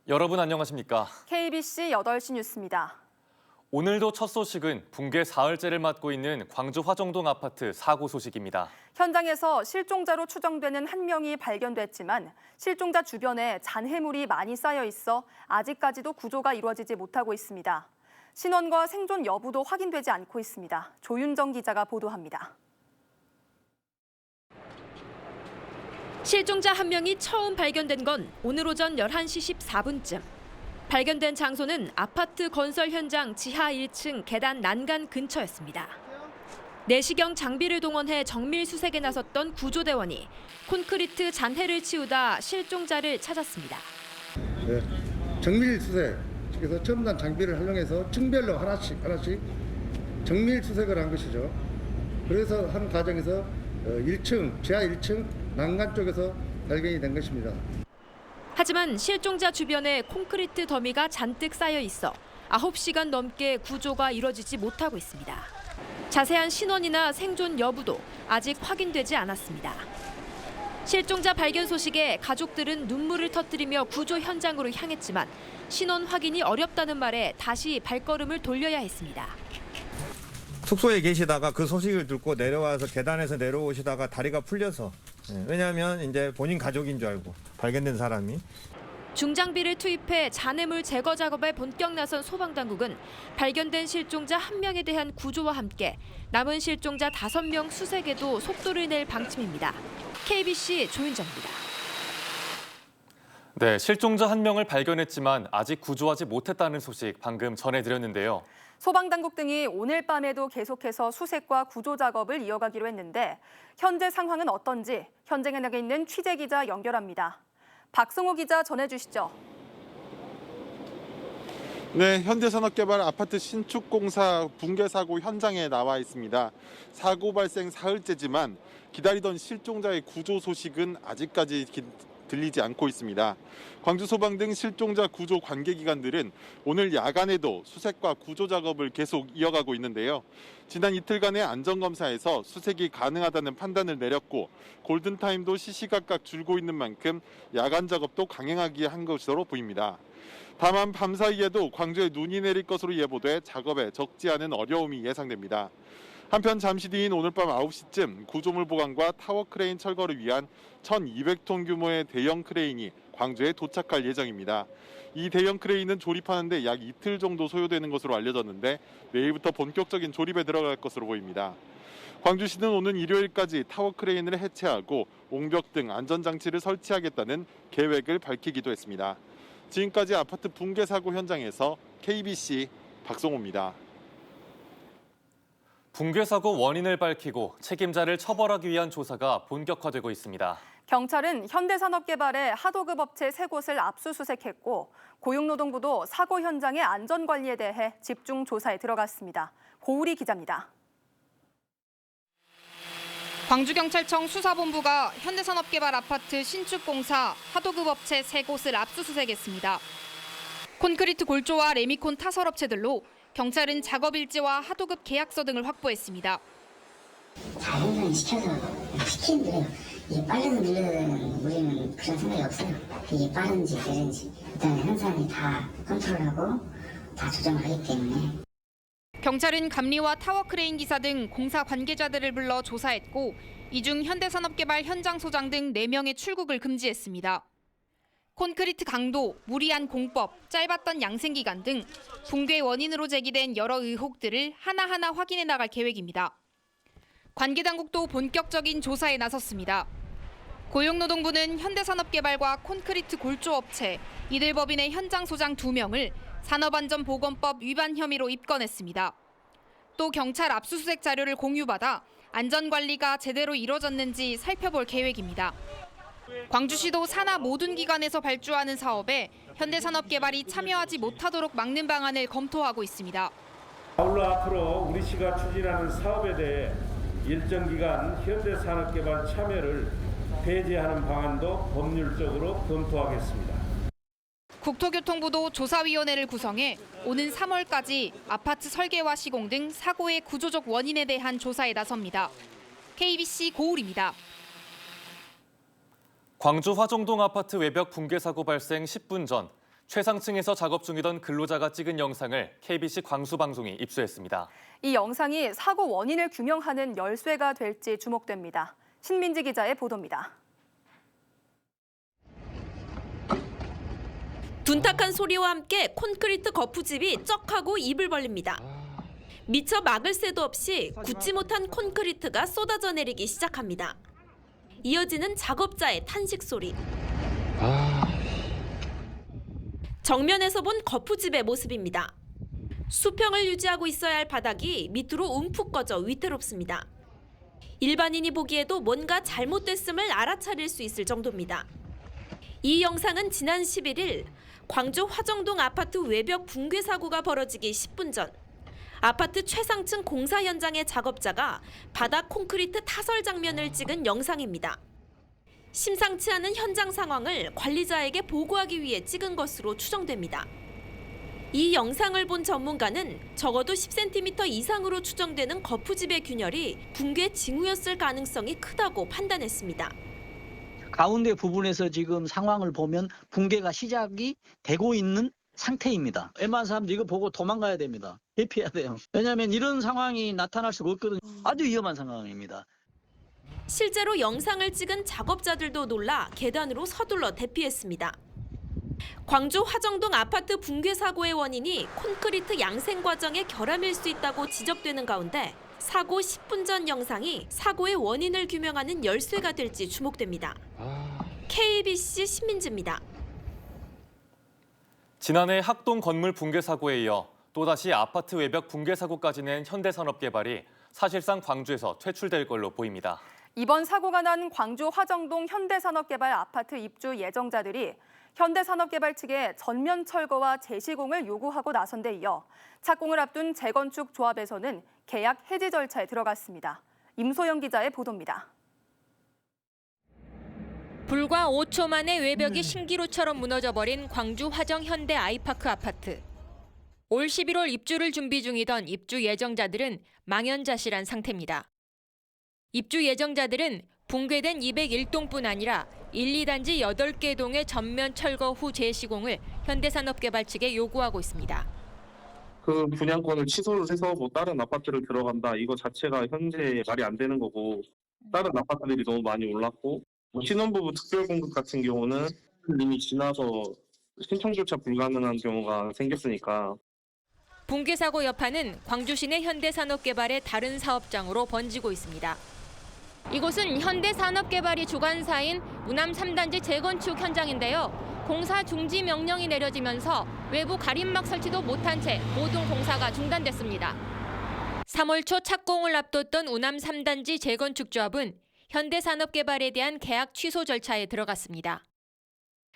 여러분 안녕하십니까? KBC 8시 뉴스입니다. 오늘도 첫 소식은 붕괴 사흘째를 맞고 있는 광주 화정동 아파트 사고 소식입니다. 현장에서 실종자로 추정되는 한 명이 발견됐지만 실종자 주변에 잔해물이 많이 쌓여 있어 아직까지도 구조가 이루어지지 못하고 있습니다. 신원과 생존 여부도 확인되지 않고 있습니다. 조윤정 기자가 보도합니다. 실종자 한 명이 처음 발견된 건 오늘 오전 11시 14분쯤. 발견된 장소는 아파트 건설 현장 지하 1층 계단 난간 근처였습니다. 내시경 장비를 동원해 정밀 수색에 나섰던 구조대원이 콘크리트 잔해를 치우다 실종자를 찾았습니다. 네, 정밀 수색, 그래서 첨단 장비를 활용해서 층별로 하나씩 정밀 수색을 한 것이죠. 그래서 한 과정에서 1층, 지하 1층 난간 쪽에서 발견이 된 것입니다. 하지만 실종자 주변에 콘크리트 더미가 잔뜩 쌓여 있어 9시간 넘게 구조가 이뤄지지 못하고 있습니다. 자세한 신원이나 생존 여부도 아직 확인되지 않았습니다. 실종자 발견 소식에 가족들은 눈물을 터뜨리며 구조 현장으로 향했지만 신원 확인이 어렵다는 말에 다시 발걸음을 돌려야 했습니다. 숙소에 계시다가 그 소식을 듣고 내려와서 계단에서 내려오시다가 다리가 풀려서 왜냐하면 이제 본인 가족인 줄 알고 발견된 사람이 중장비를 투입해 잔해물 제거 작업에 본격 나선 소방당국은 발견된 실종자 1명에 대한 구조와 함께 남은 실종자 5명 수색에도 속도를 낼 방침입니다. KBC 조윤정입니다. 네, 실종자 한 명을 발견했지만 아직 구조하지 못했다는 소식 방금 전해드렸는데요. 소방당국 등이 오늘 밤에도 계속해서 수색과 구조 작업을 이어가기로 했는데 현재 상황은 어떤지 현장에 나가 있는 취재기자 연결합니다. 박승호 기자 전해주시죠. 네, 현대산업개발 아파트 신축공사 붕괴 사고 현장에 나와 있습니다. 사고 발생 사흘째지만 기다리던 실종자의 구조 소식은 아직까지 들리지 않고 있습니다. 광주소방 등 실종자 구조 관계기관들은 오늘 야간에도 수색과 구조 작업을 계속 이어가고 있는데요. 지난 이틀간의 안전검사에서 수색이 가능하다는 판단을 내렸고 골든타임도 시시각각 줄고 있는 만큼 야간 작업도 강행하게 한 것으로 보입니다. 다만 밤사이에도 광주에 눈이 내릴 것으로 예보돼 작업에 적지 않은 어려움이 예상됩니다. 한편 잠시 뒤인 오늘 밤 9시쯤 구조물 보관과 타워 크레인 철거를 위한 1,200톤 규모의 대형 크레인이 광주에 도착할 예정입니다. 이 대형 크레인은 조립하는데 약 이틀 정도 소요되는 것으로 알려졌는데 내일부터 본격적인 조립에 들어갈 것으로 보입니다. 광주시는 오는 일요일까지 타워 크레인을 해체하고 옹벽 등 안전장치를 설치하겠다는 계획을 밝히기도 했습니다. 지금까지 아파트 붕괴 사고 현장에서 KBC 박성호입니다. 붕괴 사고 원인을 밝히고 책임자를 처벌하기 위한 조사가 본격화되고 있습니다. 경찰은 현대산업개발의 하도급 업체 3곳을 압수수색했고 고용노동부도 사고 현장의 안전관리에 대해 집중 조사에 들어갔습니다. 고우리 기자입니다. 광주경찰청 수사본부가 현대산업개발 아파트 신축공사 하도급 업체 3곳을 압수수색했습니다. 콘크리트 골조와 레미콘 타설업체들로 경찰은 작업 일지와 하도급 계약서 등을 확보했습니다. 자연스레 시키는데 이게 빨라서 밀려드는 우리는 그런 생각이 없어요. 이게 빠른지 느린지 일단 현상이 다 컨트롤하고 다 조정을 하기 때문에. 경찰은 감리와 타워 크레인 기사 등 공사 관계자들을 불러 조사했고 이 중 현대산업개발 현장 소장 등 4명의 출국을 금지했습니다. 콘크리트 강도, 무리한 공법, 짧았던 양생기간 등 붕괴 원인으로 제기된 여러 의혹들을 하나하나 확인해 나갈 계획입니다. 관계 당국도 본격적인 조사에 나섰습니다. 고용노동부는 현대산업개발과 콘크리트 골조업체, 이들 법인의 현장 소장 2명을 산업안전보건법 위반 혐의로 입건했습니다. 또 경찰 압수수색 자료를 공유받아 안전관리가 제대로 이뤄졌는지 살펴볼 계획입니다. 광주시도 산하 모든 기관에서 발주하는 사업에 현대산업개발이 참여하지 못하도록 막는 방안을 검토하고 있습니다. 아울러 앞으로 우리 시가 추진하는 사업에 대해 일정 기간 현대산업개발 참여를 배제하는 방안도 법률적으로 검토하겠습니다. 국토교통부도 조사위원회를 구성해 오는 3월까지 아파트 설계와 시공 등 사고의 구조적 원인에 대한 조사에 나섭니다. KBC 고울입니다. 광주 화정동 아파트 외벽 붕괴 사고 발생 10분 전 최상층에서 작업 중이던 근로자가 찍은 영상을 KBC 광수방송이 입수했습니다. 이 영상이 사고 원인을 규명하는 열쇠가 될지 주목됩니다. 신민지 기자의 보도입니다. 둔탁한 소리와 함께 콘크리트 거푸집이 쩍하고 입을 벌립니다. 미처 막을 새도 없이 굳지 못한 콘크리트가 쏟아져 내리기 시작합니다. 이어지는 작업자의 탄식 소리. 정면에서 본 거푸집의 모습입니다. 수평을 유지하고 있어야 할 바닥이 밑으로 움푹 꺼져 위태롭습니다. 일반인이 보기에도 뭔가 잘못됐음을 알아차릴 수 있을 정도입니다. 이 영상은 지난 11일 광주 화정동 아파트 외벽 붕괴 사고가 벌어지기 10분 전 아파트 최상층 공사 현장의 작업자가 바닥 콘크리트 타설 장면을 찍은 영상입니다. 심상치 않은 현장 상황을 관리자에게 보고하기 위해 찍은 것으로 추정됩니다. 이 영상을 본 전문가는 적어도 10cm 이상으로 추정되는 거푸집의 균열이 붕괴 징후였을 가능성이 크다고 판단했습니다. 가운데 부분에서 지금 상황을 보면 붕괴가 시작이 되고 있는 상태입니다. 웬만한 사람들 이거 보고 도망가야 됩니다. 대피해야 돼요. 왜냐하면 이런 상황이 나타날 수가 없거든요. 아주 위험한 상황입니다. 실제로 영상을 찍은 작업자들도 놀라 계단으로 서둘러 대피했습니다. 광주 화정동 아파트 붕괴 사고의 원인이 콘크리트 양생 과정의 결함일 수 있다고 지적되는 가운데 사고 10분 전 영상이 사고의 원인을 규명하는 열쇠가 될지 주목됩니다. KBC 신민지입니다. 지난해 학동 건물 붕괴 사고에 이어 또다시 아파트 외벽 붕괴 사고까지 낸 현대산업개발이 사실상 광주에서 퇴출될 걸로 보입니다. 이번 사고가 난 광주 화정동 현대산업개발 아파트 입주 예정자들이 현대산업개발 측에 전면 철거와 재시공을 요구하고 나선 데 이어 착공을 앞둔 재건축 조합에서는 계약 해지 절차에 들어갔습니다. 임소영 기자의 보도입니다. 불과 5초 만에 외벽이 신기루처럼 무너져버린 광주 화정 현대 아이파크 아파트. 올 11월 입주를 준비 중이던 입주 예정자들은 망연자실한 상태입니다. 입주 예정자들은 붕괴된 201동뿐 아니라 1, 2단지 8개 동의 전면 철거 후 재시공을 현대산업개발 측에 요구하고 있습니다. 그 분양권을 취소를 해서 뭐 다른 아파트를 들어간다 이거 자체가 현재 말이 안 되는 거고 다른 아파트들이 너무 많이 올랐고 신혼부부 특별공급 같은 경우는 이미 지나서 신청조차 불가능한 경우가 생겼으니까. 붕괴 사고 여파는 광주시 내 현대산업개발의 다른 사업장으로 번지고 있습니다. 이곳은 현대산업개발이 주관사인 우남 3단지 재건축 현장인데요. 공사 중지 명령이 내려지면서 외부 가림막 설치도 못한 채 모든 공사가 중단됐습니다. 3월 초 착공을 앞뒀던 우남 3단지 재건축 조합은 현대산업개발에 대한 계약 취소 절차에 들어갔습니다.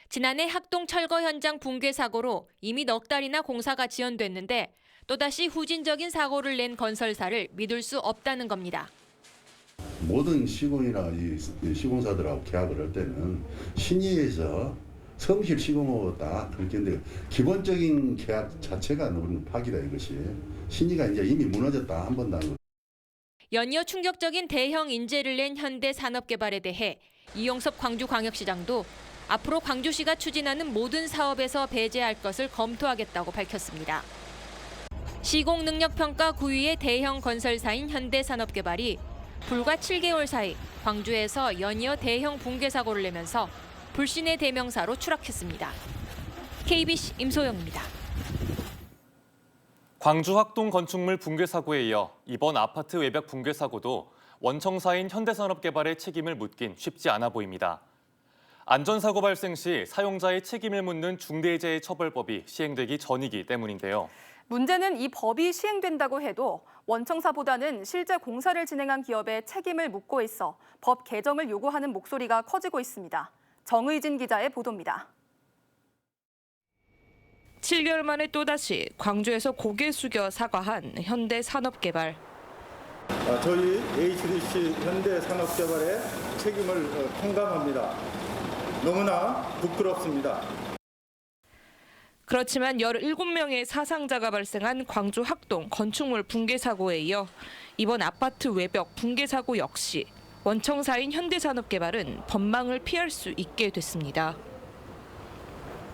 지난해 학동 철거 현장 붕괴 사고로 이미 넉 달이나 공사가 지연됐는데 또다시 후진적인 사고를 낸 건설사를 믿을 수 없다는 겁니다. 모든 시공이나 이 시공사들하고 계약을 할 때는 신의에서 성실 시공하고 다 그렇게 했는데 기본적인 계약 자체가 너무 파기다 이것이. 신의가 이제 이미 무너졌다 한 번도 안. 연이어 충격적인 대형 인재를 낸 현대산업개발에 대해 이용섭 광주광역시장도 앞으로 광주시가 추진하는 모든 사업에서 배제할 것을 검토하겠다고 밝혔습니다. 시공능력평가 9위의 대형 건설사인 현대산업개발이 불과 7개월 사이 광주에서 연이어 대형 붕괴 사고를 내면서 불신의 대명사로 추락했습니다. KBC 임소영입니다. 광주 학동 건축물 붕괴 사고에 이어 이번 아파트 외벽 붕괴 사고도 원청사인 현대산업개발의 책임을 묻긴 쉽지 않아 보입니다. 안전사고 발생 시 사용자의 책임을 묻는 중대재해처벌법이 시행되기 전이기 때문인데요. 문제는 이 법이 시행된다고 해도 원청사보다는 실제 공사를 진행한 기업의 책임을 묻고 있어 법 개정을 요구하는 목소리가 커지고 있습니다. 정의진 기자의 보도입니다. 7개월 만에 또다시 광주에서 고개 숙여 사과한 현대산업개발. 저희 HDC 현대산업개발의 책임을 통감합니다. 너무나 부끄럽습니다. 그렇지만 17명의 사상자가 발생한 광주 학동 건축물 붕괴 사고에 이어 이번 아파트 외벽 붕괴 사고 역시 원청사인 현대산업개발은 법망을 피할 수 있게 됐습니다.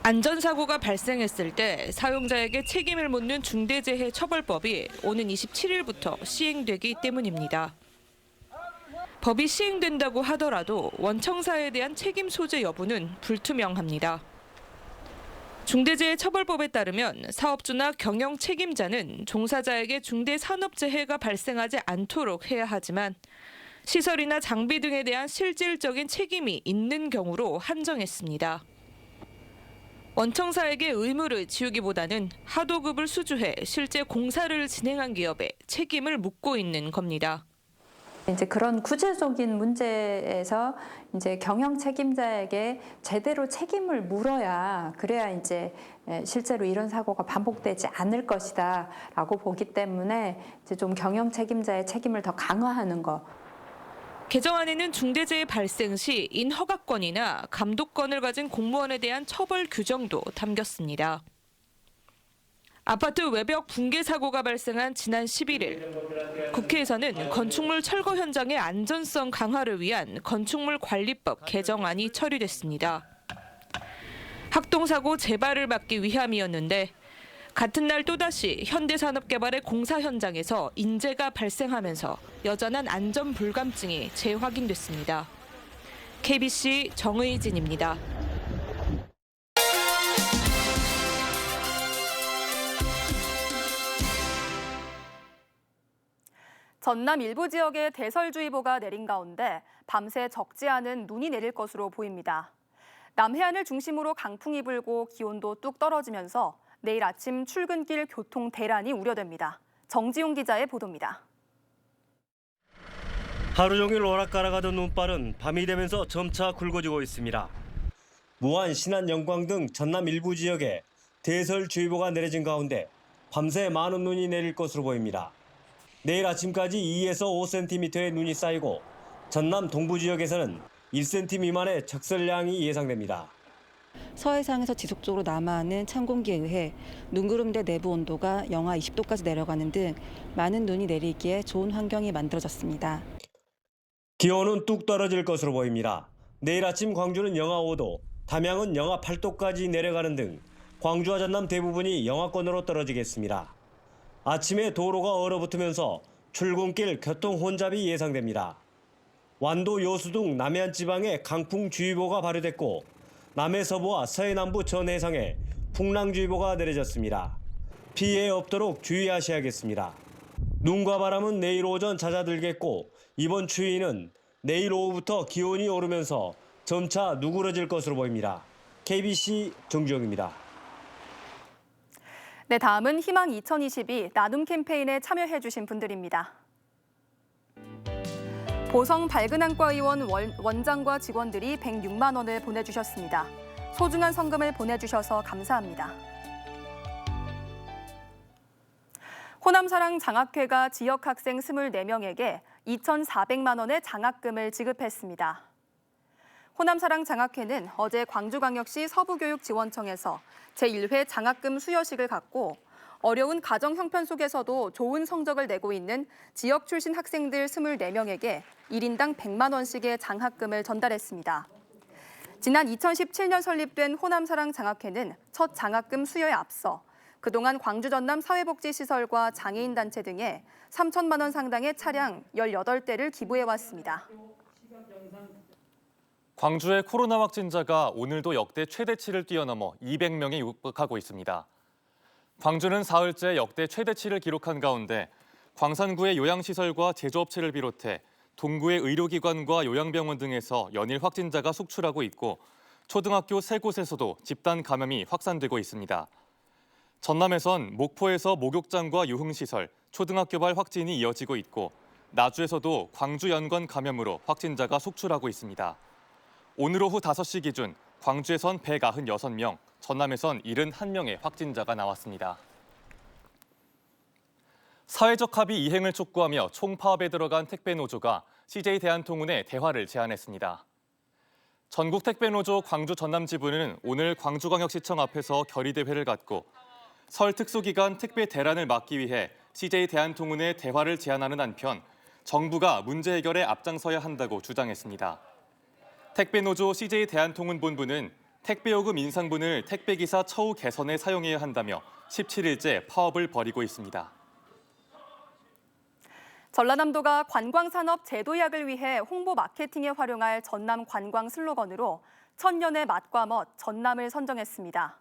안전사고가 발생했을 때 사용자에게 책임을 묻는 중대재해처벌법이 오는 27일부터 시행되기 때문입니다. 법이 시행된다고 하더라도 원청사에 대한 책임 소재 여부는 불투명합니다. 중대재해처벌법에 따르면 사업주나 경영 책임자는 종사자에게 중대산업재해가 발생하지 않도록 해야 하지만 시설이나 장비 등에 대한 실질적인 책임이 있는 경우로 한정했습니다. 원청사에게 의무를 지우기보다는 하도급을 수주해 실제 공사를 진행한 기업에 책임을 묻고 있는 겁니다. 이제 그런 구체적인 문제에서 이제 경영 책임자에게 제대로 책임을 물어야 그래야 이제 실제로 이런 사고가 반복되지 않을 것이다라고 보기 때문에 이제 좀 경영 책임자의 책임을 더 강화하는 거. 개정안에는 중대재해 발생 시 인허가권이나 감독권을 가진 공무원에 대한 처벌 규정도 담겼습니다. 아파트 외벽 붕괴 사고가 발생한 지난 11일, 국회에서는 건축물 철거 현장의 안전성 강화를 위한 건축물 관리법 개정안이 처리됐습니다. 학동사고 재발을 막기 위함이었는데 같은 날 또다시 현대산업개발의 공사 현장에서 인재가 발생하면서 여전한 안전 불감증이 재확인됐습니다. KBC 정의진입니다. 전남 일부 지역에 대설주의보가 내린 가운데 밤새 적지 않은 눈이 내릴 것으로 보입니다. 남해안을 중심으로 강풍이 불고 기온도 뚝 떨어지면서 내일 아침 출근길 교통 대란이 우려됩니다. 정지용 기자의 보도입니다. 하루 종일 오락가락하던 눈발은 밤이 되면서 점차 굵어지고 있습니다. 무안, 신안, 영광 등 전남 일부 지역에 대설주의보가 내려진 가운데 밤새 많은 눈이 내릴 것으로 보입니다. 내일 아침까지 2에서 5cm의 눈이 쌓이고 전남 동부 지역에서는 1cm 미만의 적설량이 예상됩니다. 서해상에서 지속적으로 남하하는 찬 공기에 의해 눈구름대 내부 온도가 영하 20도까지 내려가는 등 많은 눈이 내리기에 좋은 환경이 만들어졌습니다. 기온은 뚝 떨어질 것으로 보입니다. 내일 아침 광주는 영하 5도, 담양은 영하 8도까지 내려가는 등 광주와 전남 대부분이 영하권으로 떨어지겠습니다. 아침에 도로가 얼어붙으면서 출근길 교통 혼잡이 예상됩니다. 완도, 여수 등 남해안 지방에 강풍주의보가 발효됐고 남해 서부와 서해 남부 전 해상에 풍랑주의보가 내려졌습니다. 피해 없도록 주의하셔야겠습니다. 눈과 바람은 내일 오전 잦아들겠고 이번 추위는 내일 오후부터 기온이 오르면서 점차 누그러질 것으로 보입니다. KBC 정주영입니다. 네, 다음은 희망 2022 나눔 캠페인에 참여해 주신 분들입니다. 보성 발근안과 의원 원장과 직원들이 106만 원을 보내주셨습니다. 소중한 성금을 보내주셔서 감사합니다. 호남사랑 장학회가 지역 학생 24명에게 2,400만 원의 장학금을 지급했습니다. 호남사랑 장학회는 어제 광주광역시 서부교육지원청에서 제1회 장학금 수여식을 갖고 어려운 가정 형편 속에서도 좋은 성적을 내고 있는 지역 출신 학생들 24명에게 1인당 100만 원씩의 장학금을 전달했습니다. 지난 2017년 설립된 호남사랑 장학회는 첫 장학금 수여에 앞서 그동안 광주 전남 사회복지시설과 장애인단체 등에 3천만 원 상당의 차량 18대를 기부해왔습니다. 광주의 코로나 확진자가 오늘도 역대 최대치를 뛰어넘어 200명에 육박하고 있습니다. 광주는 사흘째 역대 최대치를 기록한 가운데 광산구의 요양시설과 제조업체를 비롯해 동구의 의료기관과 요양병원 등에서 연일 확진자가 속출하고 있고 초등학교 3곳에서도 집단 감염이 확산되고 있습니다. 전남에선 목포에서 목욕장과 유흥시설, 초등학교발 확진이 이어지고 있고 나주에서도 광주 연관 감염으로 확진자가 속출하고 있습니다. 오늘 오후 5시 기준 광주에선 196명, 전남에선 71명의 확진자가 나왔습니다. 사회적 합의 이행을 촉구하며 총파업에 들어간 택배노조가 CJ대한통운에 대화를 제안했습니다. 전국 택배노조 광주 전남 지부는 오늘 광주광역시청 앞에서 결의대회를 갖고 설 특수기간 택배 대란을 막기 위해 CJ대한통운에 대화를 제안하는 한편 정부가 문제 해결에 앞장서야 한다고 주장했습니다. 택배노조 CJ대한통운 본부는 택배요금 인상분을 택배기사 처우 개선에 사용해야 한다며 17일째 파업을 벌이고 있습니다. 전라남도가 관광산업 제도약을 위해 홍보 마케팅에 활용할 전남 관광 슬로건으로 천년의 맛과 멋 전남을 선정했습니다.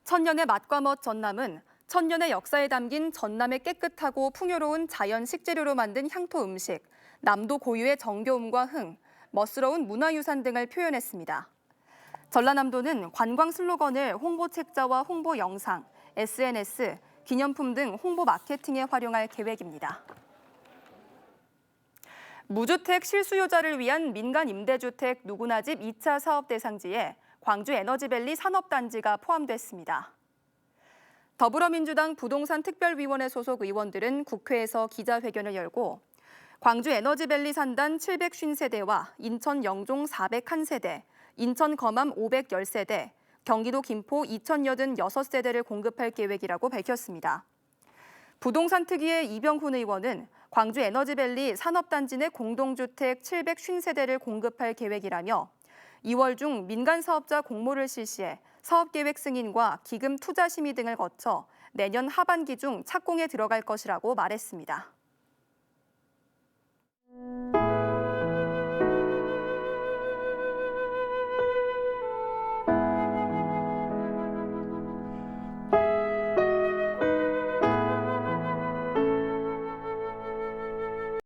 천년의 맛과 멋 전남은 천년의 역사에 담긴 전남의 깨끗하고 풍요로운 자연 식재료로 만든 향토 음식, 남도 고유의 정겨움과 흥, 멋스러운 문화유산 등을 표현했습니다. 전라남도는 관광 슬로건을 홍보 책자와 홍보 영상, SNS, 기념품 등 홍보 마케팅에 활용할 계획입니다. 무주택 실수요자를 위한 민간 임대주택 누구나 집 2차 사업 대상지에 광주 에너지밸리 산업단지가 포함됐습니다. 더불어민주당 부동산특별위원회 소속 의원들은 국회에서 기자회견을 열고 광주 에너지밸리 산단 750세대와 인천 영종 401세대, 인천 거맘 510세대, 경기도 김포 2086세대를 공급할 계획이라고 밝혔습니다. 부동산 특위의 이병훈 의원은 광주 에너지밸리 산업단지 내 공동주택 750세대를 공급할 계획이라며 2월 중 민간 사업자 공모를 실시해 사업계획 승인과 기금 투자 심의 등을 거쳐 내년 하반기 중 착공에 들어갈 것이라고 말했습니다.